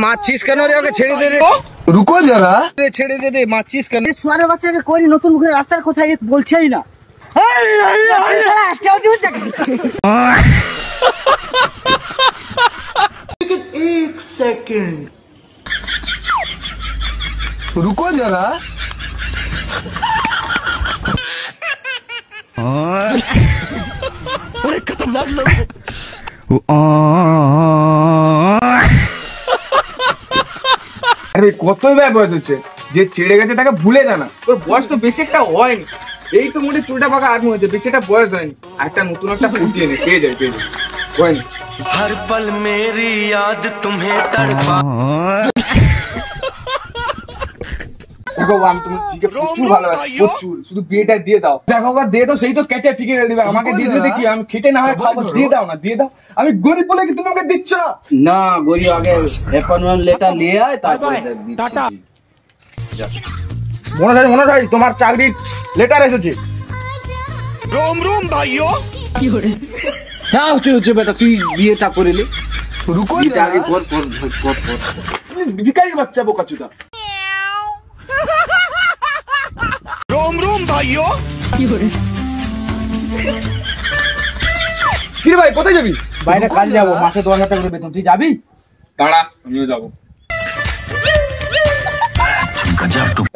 মারছিস কেন রে? ওকে ছেড়ে দে রে। রুকো যারা, ছেড়ে দে রে। মারছিস কেন? সোয়ারের বাচ্চাকে করি নতুন মুখে রাস্তার কোথায় বলছেই না। एक सेकंड रुको जरा। अरे खतरनाक लोग। আরে কতই ব্যয় বয়স হচ্ছে, যে ছেড়ে গেছে তাকে ভুলে জানা। তোর বয়স তো বেশি একটা হয়নি, এই তো মোটে চুলটা পাকা আদমি হয়েছে, বেশি একটা বয়স হয়নি। একটা নতুন একটা ফুটিয়ে নে, পেয়ে যায় হয়নি। हर पल मेरी याद तुम्हें तड़पा। দেখো আমি তোমার চিকে প্রচুর ভালোবাসি, প্রচুর। শুধু বিয়েটা দিয়ে দাও। দেখো দিয়ে দাও, সেই তো কেটে ফিকে দিবে। আমাকে দিয়ে দিলে কি আমি খেটে না হয় খাবো? দিয়ে দাও না, দিয়ে দাও। আমি গরিব বলে কি তুমি আমাকে দিচ্ছ না? না গরিব, আগে অ্যাপয়েন্টমেন্ট লেটার নিয়ে আয়, তারপরে টাটা। মনে হয় তোমার চাকরির লেটার এসেছে। रोम रोम भाइयों। যা হচ্ছে বেটা, তুই বিয়েটা করে নে। रुको বিয়েটা আগে जरा। কর। ভিখারি বাচ্চা বোকাচোদা। रोम रोम भाइयों। কি রে ভাই, কোথায় যাবি? বাইরে কাজ যাবো, মাসে 10,000 টাকা করে বেতন। তুই যাবি? দাঁড়া, আমিও যাবো।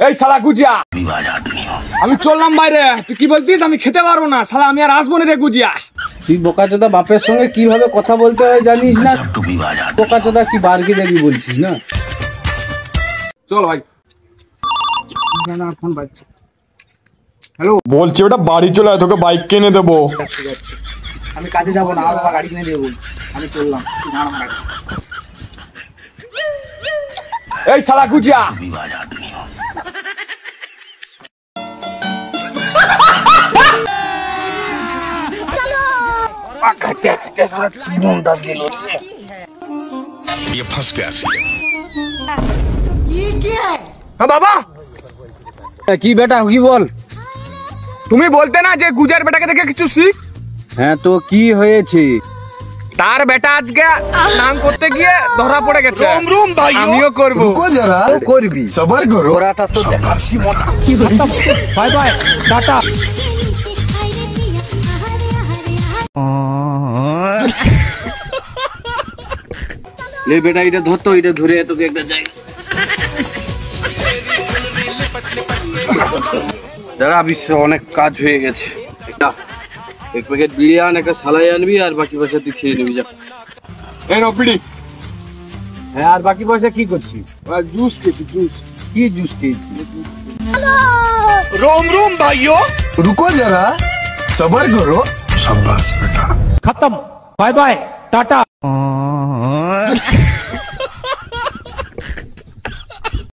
এই শালা গুজিয়া, আমি চললাম বাইরে। তুই কি বলতিস? আমি খেতে পারবো না শালা, আমি আর আসবো না রে গুজিয়া। তুই বোকাচোদা বাপের সঙ্গে কিভাবে কথা বলতে হয় জানিস না? বোকাচোদা কি বার্গে যাবি বলছিস না? চল ভাই। ফোন বাজছে। বলছি ওটা বাড়ি চলে আয়, তোকে বাইক কিনে দেবো। আমি কাজে যাবো না, আর বাবা গাড়ি কিনে দেবে বলছি। আমি চললাম। এই শালা গুজিয়া, ये फंस गया सी। হ্যাঁ বাবা, কি বেটা, কি বল? তুমি বলতে না যে গুজার বেটাকে দেখে কিছু শিখ। হ্যাঁ তো কি হয়েছে? তার বেটা আজকে নাম করতে গিয়ে ধরা পড়ে গেছে। रोम रोम भाइयों। আমিও করবো। रुको जरा, করবি सबर करो। ওরাটা তো দেখাচ্ছি মজা। Bye bye, tata. লে বেটা, এটা ধরতো, এটা ধরে তোকে একটা জায়গা দাঁড়া। বিশ্ব অনেক কাজ হয়ে গেছে। এক প্যাকেট বিড়ি আন, একটা সালাই আনবি, আর বাকি পয়সা তুই খেয়ে নিবি যা। এই নাও বিড়ি। হ্যাঁ, আর বাকি পয়সা কি করছিস? জুস খেয়েছি, জুস। কি জুস খেয়েছিস? रोम रोम भाइयों। रुको जरा, सबर करो। शाबाश बेटा। खत्म, बाय बाय, टाटा।